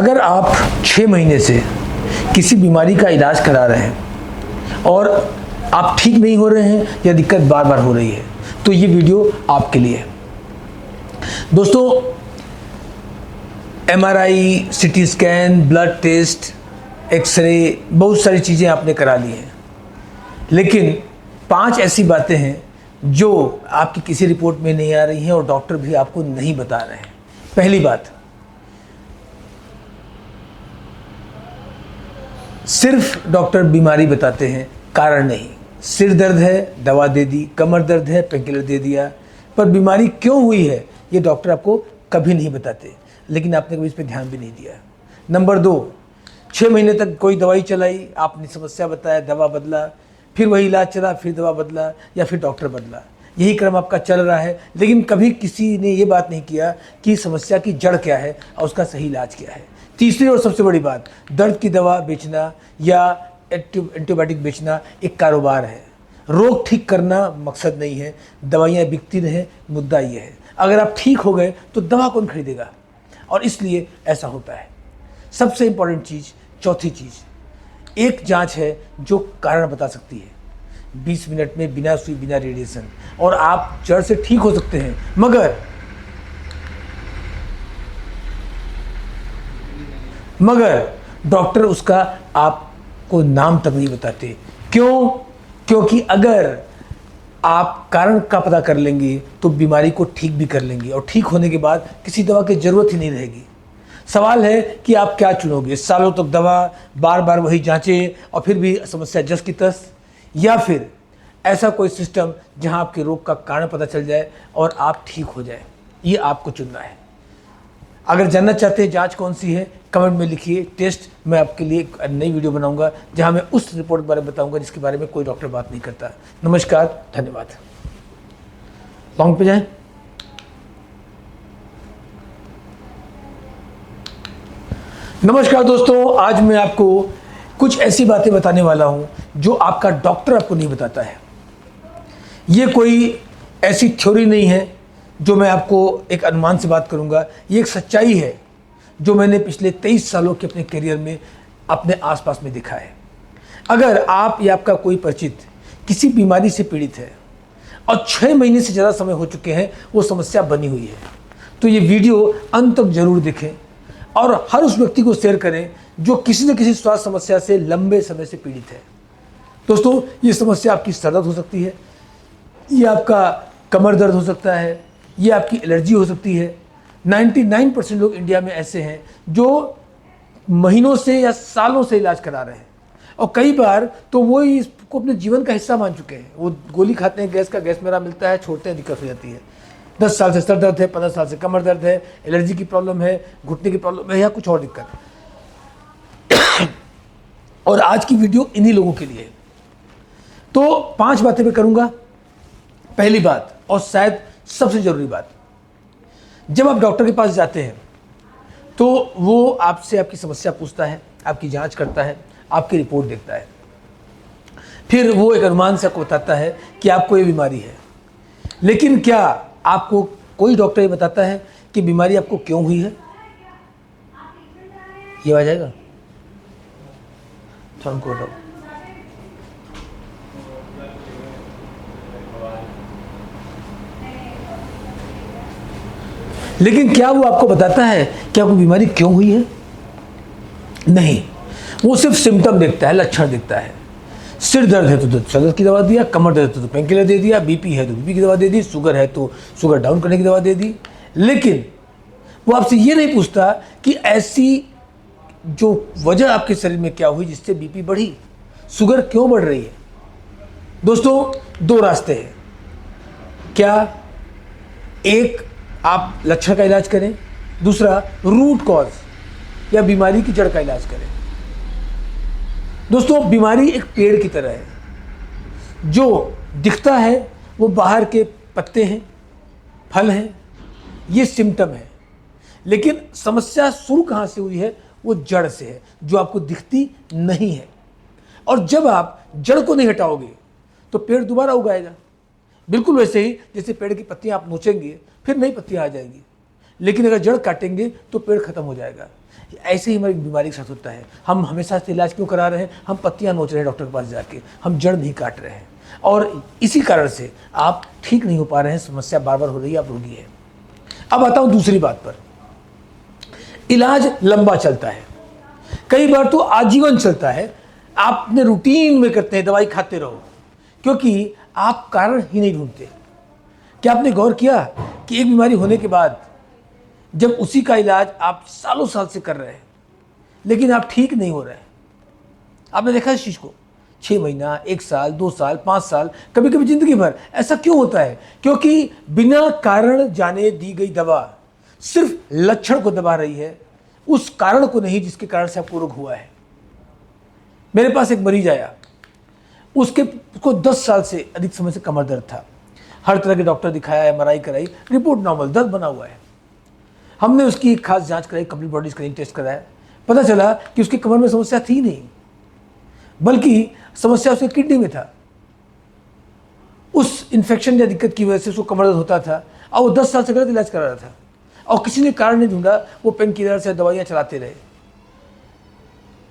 अगर आप 6 महीने से किसी बीमारी का इलाज करा रहे हैं और आप ठीक नहीं हो रहे हैं या दिक्कत बार बार हो रही है तो ये वीडियो आपके लिए है। दोस्तों, MRI, CT scan, blood test, x ray, बहुत सारी चीज़ें आपने करा ली हैं, लेकिन 5 ऐसी बातें हैं जो आपकी किसी रिपोर्ट में नहीं आ रही हैं और डॉक्टर भी आपको नहीं बता रहे हैं। पहली बात, सिर्फ डॉक्टर बीमारी बताते हैं, कारण नहीं। सिर दर्द है, दवा दे दी, कमर दर्द है, पेनकिलर दे दिया, पर बीमारी क्यों हुई है ये डॉक्टर आपको कभी नहीं बताते, लेकिन आपने कभी इस पर ध्यान भी नहीं दिया। नंबर 2, 6 महीने तक कोई दवाई चलाई, आपने समस्या बताया, दवा बदला, फिर वही इलाज चला, फिर दवा बदला या फिर डॉक्टर बदला, यही क्रम आपका चल रहा है, लेकिन कभी किसी ने ये बात नहीं किया कि समस्या की जड़ क्या है और उसका सही इलाज क्या है। तीसरी और सबसे बड़ी बात, दर्द की दवा बेचना या एंटीबायोटिक बेचना एक कारोबार है। रोग ठीक करना मकसद नहीं है, दवाइयाँ बिकती रहें, मुद्दा ये है। अगर आप ठीक हो गए तो दवा कौन खरीदेगा, और इसलिए ऐसा होता है। सबसे इम्पॉर्टेंट चीज़, चौथी चीज़, एक जांच है जो कारण बता सकती है 20 मिनट में, बिना सुई, बिना रेडिएशन, और आप जड़ से ठीक हो सकते हैं। मगर डॉक्टर उसका आपको नाम तक नहीं बताते। क्यों? क्योंकि अगर आप कारण का पता कर लेंगे तो बीमारी को ठीक भी कर लेंगे, और ठीक होने के बाद किसी दवा की ज़रूरत ही नहीं रहेगी। सवाल है कि आप क्या चुनोगे, सालों तक दवा, बार बार वही जांचें और फिर भी समस्या जस की तस, या फिर ऐसा कोई सिस्टम जहां आपके रोग का कारण पता चल जाए और आप ठीक हो जाए। ये आपको चुनना है। अगर जानना चाहते हैं जांच कौन सी है, कमेंट में लिखिए। टेस्ट मैं आपके लिए एक नई वीडियो बनाऊंगा जहां मैं उस रिपोर्ट के बारे में बताऊंगा जिसके बारे में कोई डॉक्टर बात नहीं करता। नमस्कार, धन्यवाद। लॉन्ग पे जाएं। नमस्कार दोस्तों, आज मैं आपको कुछ ऐसी बातें बताने वाला हूं जो आपका डॉक्टर आपको नहीं बताता है। ये कोई ऐसी थ्योरी नहीं है जो मैं आपको एक अनुमान से बात करूंगा, ये एक सच्चाई है जो मैंने पिछले 23 सालों के अपने करियर में अपने आसपास में देखा है। अगर आप या आपका कोई परिचित किसी बीमारी से पीड़ित है और 6 महीने से ज़्यादा समय हो चुके हैं, वो समस्या बनी हुई है, तो ये वीडियो अंत तक जरूर देखें और हर उस व्यक्ति को शेयर करें जो किसी न किसी स्वास्थ्य समस्या से लंबे समय से पीड़ित है। दोस्तों, ये समस्या आपकी सर दर्द हो सकती है, ये आपका कमर दर्द हो सकता है, ये आपकी एलर्जी हो सकती है। 99% लोग इंडिया में ऐसे हैं जो महीनों से या सालों से इलाज करा रहे हैं, और कई बार तो वो इसको अपने जीवन का हिस्सा मान चुके हैं। वो गोली खाते हैं गैस का, गैस मेरा मिलता है, छोड़ते हैं, दिक्कत हो जाती है। 10 साल से सर दर्द है, 15 साल से कमर दर्द है, एलर्जी की प्रॉब्लम है, घुटने की प्रॉब्लम है, या कुछ और दिक्कत है। और आज की वीडियो इन्हीं लोगों के लिए है। तो 5 बातें मैं करूंगा। पहली बात, और शायद सबसे जरूरी बात, जब आप डॉक्टर के पास जाते हैं तो वो आपसे आपकी समस्या पूछता है, आपकी जांच करता है, आपकी रिपोर्ट देखता है, फिर वो एक अनुमान से आपको बताता है कि आपको ये बीमारी है। लेकिन क्या आपको कोई डॉक्टर ये बताता है कि बीमारी आपको क्यों हुई है? ये आ जाएगा थोड़ा। लेकिन क्या वो आपको बताता है कि आपको बीमारी क्यों हुई है? नहीं, वो सिर्फ सिम्टम देखता है, लक्षण देखता है। सिर दर्द है तो सर दर्द की दवा दिया, कमर दर्द है तो पेनकिलर दे दिया, बीपी है तो बीपी की दवा दे दी, शुगर है तो शुगर डाउन करने की दवा दे दी। लेकिन वो आपसे ये नहीं पूछता कि ऐसी जो वजह आपके शरीर में क्या हुई जिससे बीपी बढ़ी, शुगर क्यों बढ़ रही है। दोस्तों, 2 रास्ते हैं। क्या एक, आप लक्षण का इलाज करें, दूसरा रूट कॉज या बीमारी की जड़ का इलाज करें। दोस्तों, बीमारी एक पेड़ की तरह है। जो दिखता है वो बाहर के पत्ते हैं, फल हैं, ये सिम्टम है, लेकिन समस्या शुरू कहाँ से हुई है? वो जड़ से है, जो आपको दिखती नहीं है। और जब आप जड़ को नहीं हटाओगे तो पेड़ दोबारा उगाएगा। बिल्कुल वैसे ही जैसे पेड़ की पत्तियां आप नोचेंगे, फिर नई पत्तियां आ जाएंगी। लेकिन अगर जड़ काटेंगे तो पेड़ खत्म हो जाएगा। ऐसे ही हमारी बीमारी के साथ होता है। हम हमेशा से इलाज क्यों करा रहे हैं? हम पत्तियां नोच रहे हैं डॉक्टर के पास जाके, हम जड़ नहीं काट रहे हैं, और इसी कारण से आप ठीक नहीं हो पा रहे हैं, समस्या बार बार हो रही है, आप रोगी हैं। अब आता हूं दूसरी बात पर। इलाज लंबा चलता है, कई बार तो आजीवन चलता है। आप अपने रूटीन में करते हैं, दवाई खाते रहो, क्योंकि आप कारण ही नहीं ढूंढते। क्या आपने गौर किया कि एक बीमारी होने के बाद जब उसी का इलाज आप सालों साल से कर रहे हैं लेकिन आप ठीक नहीं हो रहे हैं? आपने देखा इस चीज को? 6 महीना, 1 साल, 2 साल, 5 साल, कभी कभी जिंदगी भर। ऐसा क्यों होता है? क्योंकि बिना कारण जाने दी गई दवा सिर्फ लक्षण को दबा रही है, उस कारण को नहीं जिसके कारण से आपको रोग हुआ है। मेरे पास एक मरीज आया, उसको 10 साल से अधिक समय से कमर दर्द था। हर तरह के डॉक्टर दिखाया, MRI कराई, रिपोर्ट नॉर्मल, दर्द बना हुआ है। हमने उसकी एक खास जांच कराई, कंप्लीट बॉडी स्कैनिंग टेस्ट कराया, पता चला कि उसकी कमर में समस्या थी नहीं, बल्कि समस्या उसके किडनी में था। उस इन्फेक्शन या दिक्कत की वजह से उसको कमर दर्द होता था, और वो 10 साल से गलत इलाज करा रहा था, और किसी ने कारण नहीं ढूंढा। वो पेन किलर से दवाइयाँ चलाते रहे।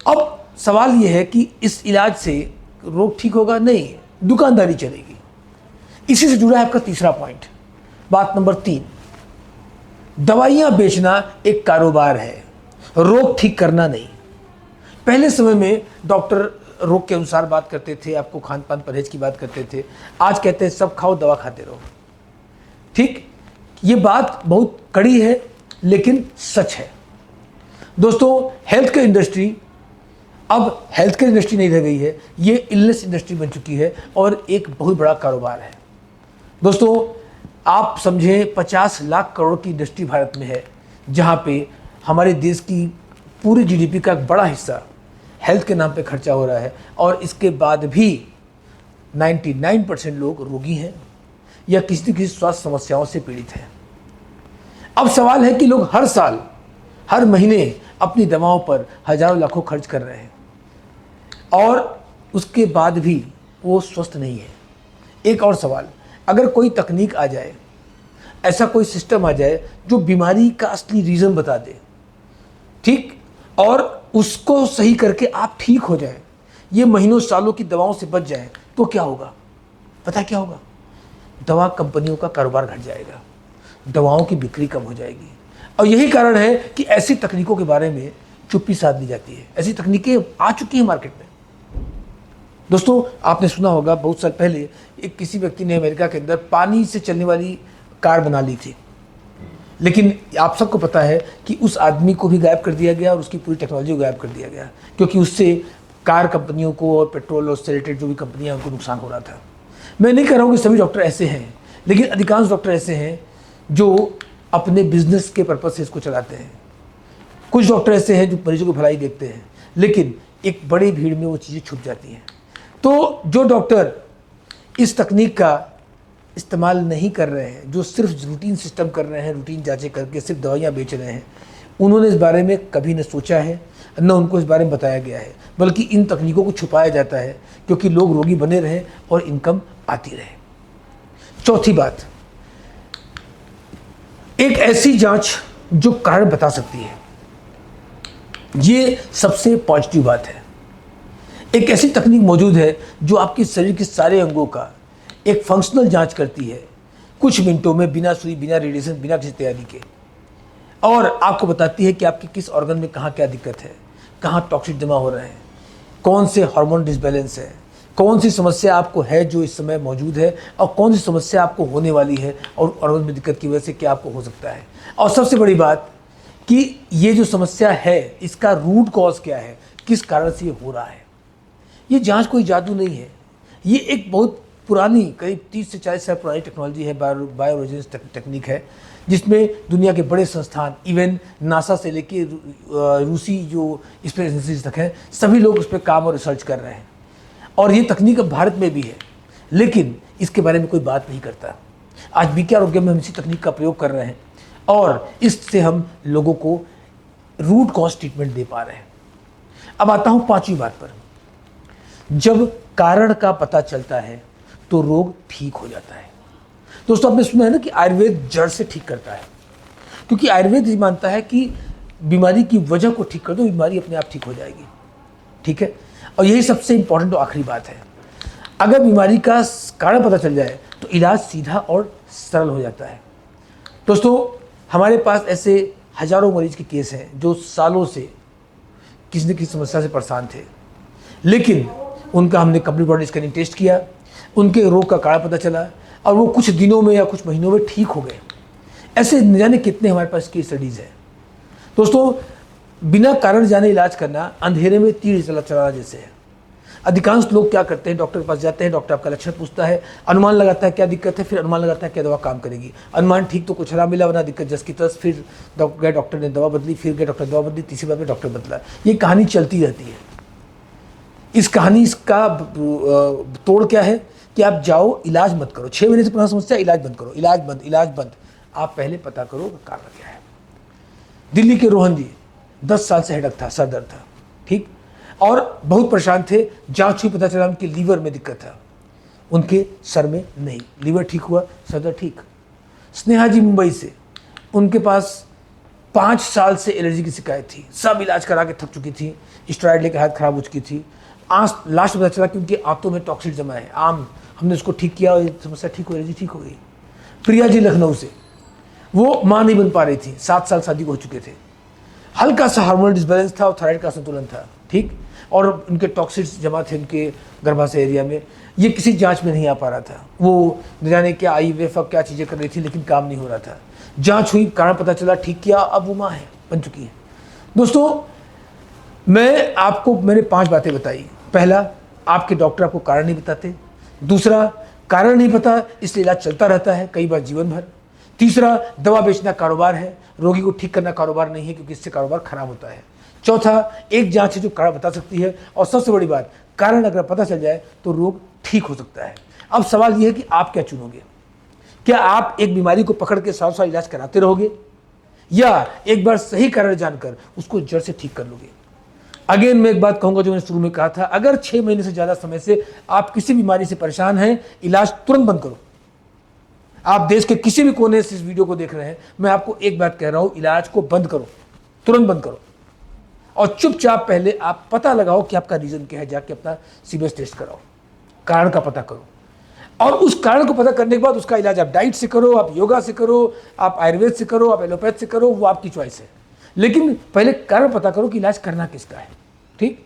अब सवाल यह है कि इस इलाज से रोग ठीक होगा? नहीं, दुकानदारी चलेगी। इसी से जुड़ा है आपका तीसरा पॉइंट, बात नंबर 3। दवाइयाँ बेचना एक कारोबार है, रोग ठीक करना नहीं। पहले समय में डॉक्टर रोग के अनुसार बात करते थे, आपको खान पान परहेज की बात करते थे। आज कहते हैं सब खाओ, दवा खाते रहो। ठीक, ये बात बहुत कड़ी है लेकिन सच है। दोस्तों, हेल्थ केयर इंडस्ट्री अब हेल्थ केयर इंडस्ट्री नहीं रह गई है, ये इलनेस इंडस्ट्री बन चुकी है और एक बहुत बड़ा कारोबार है। दोस्तों, आप समझें 50 लाख करोड़ की इंडस्ट्री भारत में है, जहाँ पे हमारे देश की पूरी GDP का एक बड़ा हिस्सा हेल्थ के नाम पे खर्चा हो रहा है, और इसके बाद भी 99% लोग रोगी हैं या किसी न किसी स्वास्थ्य समस्याओं से पीड़ित हैं। अब सवाल है कि लोग हर साल, हर महीने अपनी दवाओं पर हजारों लाखों खर्च कर रहे हैं, और उसके बाद भी वो स्वस्थ नहीं है। एक और सवाल, अगर कोई तकनीक आ जाए, ऐसा कोई सिस्टम आ जाए जो बीमारी का असली रीज़न बता दे, ठीक, और उसको सही करके आप ठीक हो जाए, ये महीनों सालों की दवाओं से बच जाए, तो क्या होगा? पता क्या होगा? दवा कंपनियों का कारोबार घट जाएगा, दवाओं की बिक्री कम हो जाएगी। और यही कारण है कि ऐसी तकनीकों के बारे में चुप्पी साध ली जाती है। ऐसी तकनीकें आ चुकी हैं मार्केट में। दोस्तों, आपने सुना होगा बहुत साल पहले एक किसी व्यक्ति ने अमेरिका के अंदर पानी से चलने वाली कार बना ली थी, लेकिन आप सबको पता है कि उस आदमी को भी गायब कर दिया गया और उसकी पूरी टेक्नोलॉजी को गायब कर दिया गया, क्योंकि उससे कार कंपनियों को और पेट्रोल और से रिलेटेड जो भी कंपनियां, उनको नुकसान हो रहा था। मैं नहीं कह रहा हूँ कि सभी डॉक्टर ऐसे हैं, लेकिन अधिकांश डॉक्टर ऐसे हैं जो अपने बिजनेस के पर्पज से इसको चलाते हैं। कुछ डॉक्टर ऐसे हैं जो मरीजों की भलाई देखते हैं, लेकिन एक बड़ी भीड़ में वो चीज़ें छुप जाती हैं। तो जो डॉक्टर इस तकनीक का इस्तेमाल नहीं कर रहे हैं, जो सिर्फ रूटीन सिस्टम कर रहे हैं, रूटीन जांचें करके सिर्फ दवाइयाँ बेच रहे हैं, उन्होंने इस बारे में कभी न सोचा है, न उनको इस बारे में बताया गया है, बल्कि इन तकनीकों को छुपाया जाता है क्योंकि लोग रोगी बने रहें और इनकम आती रहे। चौथी बात, एक ऐसी जांच जो कारण बता सकती है, ये सबसे पॉजिटिव बात है। एक ऐसी तकनीक मौजूद है जो आपके शरीर के सारे अंगों का एक फंक्शनल जांच करती है, कुछ मिनटों में, बिना सुई, बिना रेडिएशन, बिना किसी तैयारी के, और आपको बताती है कि आपके किस ऑर्गन में कहाँ क्या दिक्कत है, कहाँ टॉक्सिक जमा हो रहे हैं, कौन से हार्मोन डिसबैलेंस है, कौन सी समस्या आपको है जो इस समय मौजूद है, और कौन सी समस्या आपको होने वाली है, और ऑर्गन में दिक्कत की वजह से क्या आपको हो सकता है। और सबसे बड़ी बात कि ये जो समस्या है, इसका रूट कॉज क्या है, किस कारण से ये हो रहा है। ये जांच कोई जादू नहीं है, ये एक बहुत पुरानी, करीब 30 से 40 साल पुरानी टेक्नोलॉजी है, बायोरेजिनेंस टेक्निक है, जिसमें दुनिया के बड़े संस्थान, इवन नासा से लेके रूसी जो स्पेस एजेंसीज तक हैं, सभी लोग उस पर काम और रिसर्च कर रहे हैं। और ये तकनीक अब भारत में भी है, लेकिन इसके बारे में कोई बात नहीं करता। आज बीके आरोग्य में हम इसी तकनीक का प्रयोग कर रहे हैं और इससे हम लोगों को रूट कॉज ट्रीटमेंट दे पा रहे हैं। अब आता हूँ पांचवी बात पर। जब कारण का पता चलता है तो रोग ठीक हो जाता है। दोस्तों, आपने सुना है ना कि आयुर्वेद जड़ से ठीक करता है। क्योंकि आयुर्वेद ये मानता है कि बीमारी की वजह को ठीक कर दो, बीमारी अपने आप ठीक हो जाएगी। ठीक है, और यही सबसे इंपॉर्टेंट और आखिरी बात है। अगर बीमारी का कारण पता चल जाए तो इलाज सीधा और सरल हो जाता है। दोस्तों, हमारे पास ऐसे हजारों मरीज के केस हैं जो सालों से किसी न किसी समस्या से परेशान थे, लेकिन उनका हमने कंप्लीट बॉडी स्कैनिंग टेस्ट किया, उनके रोग का कारण पता चला और वो कुछ दिनों में या कुछ महीनों में ठीक हो गए। ऐसे न जाने कितने हमारे पास केस स्टडीज़ हैं। दोस्तों, बिना कारण जाने इलाज करना अंधेरे में तीर चलाना जैसे है। अधिकांश लोग क्या करते हैं, डॉक्टर के पास जाते हैं, डॉक्टर आपका लक्षण पूछता है, अनुमान लगाता है क्या दिक्कत है, फिर अनुमान लगाता है क्या दवा काम करेगी। अनुमान ठीक तो कुछ आराम मिला, वरना दिक्कत जस की तस। फिर गए डॉक्टर ने दवा बदली, फिर गए डॉक्टर दवा बदली, तीसरी बार में डॉक्टर बदला। ये कहानी चलती रहती है। इस कहानी इसका तोड़ क्या है कि आप जाओ, इलाज मत करो। 6 महीने से पुराना समस्या, इलाज बंद करो, इलाज बंद, इलाज बंद। आप पहले पता करो कारण क्या है। दिल्ली के रोहन जी 10 साल से हेडक था, सर दर्द था, ठीक, और बहुत परेशान थे। जांच हुई, पता चला उनके लीवर में दिक्कत था, उनके सर में नहीं। लीवर ठीक हुआ, सर दर्द ठीक। स्नेहा जी मुंबई से, उनके पास 5 साल से एलर्जी की शिकायत थी, सब इलाज करा के थक चुकी थी, स्टेरॉइड लेकर हालत खराब हो चुकी थी। लास्ट पता चला कि उनके आंतों में टॉक्सिन जमा है, आम। हमने उसको ठीक किया और समस्या ठीक हो, एलर्जी ठीक हो गई। प्रिया जी लखनऊ से, वो माँ नहीं बन पा रही थी, 7 साल शादी को हो चुके थे, हल्का सा हार्मोनल डिसबैलेंस था और थायराइड का संतुलन था, ठीक, और उनके टॉक्सिन्स जमा थे उनके गर्भाशय एरिया में। ये किसी जांच में नहीं आ पा रहा था। वो न जाने क्या IVF क्या चीज़ें कर रही थी, लेकिन काम नहीं हो रहा था। जांच हुई, कारण पता चला, ठीक किया, अब वो माँ है, बन चुकी है। दोस्तों, मैंने 5 बातें बताई। पहला, आपके डॉक्टर आपको कारण नहीं बताते। दूसरा, कारण नहीं पता इसलिए इलाज चलता रहता है, कई बार जीवन भर। तीसरा, दवा बेचना कारोबार है, रोगी को ठीक करना कारोबार नहीं है, क्योंकि इससे कारोबार खराब होता है। चौथा, एक जांच है जो कारण बता सकती है। और सबसे बड़ी बात, कारण अगर पता चल जाए तो रोग ठीक हो सकता है। अब सवाल यह है कि आप क्या चुनोगे। क्या आप एक बीमारी को पकड़ के साल साल इलाज कराते रहोगे, या एक बार सही कारण जानकर उसको जड़ से ठीक कर लोगे। अगेन मैं एक बात कहूंगा जो मैंने शुरू में कहा था, अगर 6 महीने से ज्यादा समय से आप किसी बीमारी से परेशान हैं, इलाज तुरंत बंद करो। आप देश के किसी भी कोने से इस वीडियो को देख रहे हैं, मैं आपको एक बात कह रहा हूं, इलाज को बंद करो, तुरंत बंद करो। और चुपचाप पहले आप पता लगाओ कि आपका रीजन क्या है, जाके अपना सीबीएस टेस्ट कराओ, कारण का पता करो। और उस कारण को पता करने के बाद उसका इलाज आप डाइट से करो, आप योगा से करो, आप आयुर्वेद से करो, आप एलोपैथ से करो, वो आपकी चॉइस है। लेकिन पहले कारण पता करो कि इलाज करना किसका है, ठीक।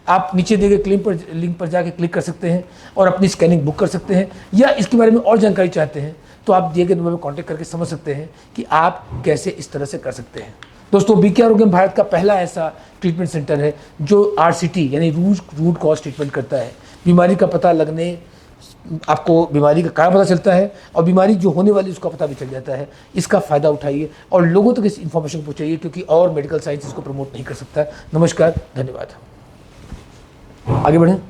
आप नीचे दिए गए लिंक पर जाके क्लिक कर सकते हैं और अपनी स्कैनिंग बुक कर सकते हैं, या इसके बारे में और जानकारी चाहते हैं तो आप दिए गए नंबर में कॉन्टैक्ट करके समझ सकते हैं कि आप कैसे इस तरह से कर सकते हैं। दोस्तों, बीके आरोग्यम भारत का पहला ऐसा ट्रीटमेंट सेंटर है जो RCT यानी रूट कॉज ट्रीटमेंट करता है। बीमारी का पता लगने, आपको बीमारी का कारण पता चलता है और बीमारी जो होने वाली उसका पता भी चल जाता है। इसका फ़ायदा उठाइए और लोगों तक इस इन्फॉर्मेशन पहुँचाइए, क्योंकि और मेडिकल साइंस इसको प्रमोट नहीं कर सकता। नमस्कार, धन्यवाद। आगे बढ़ें।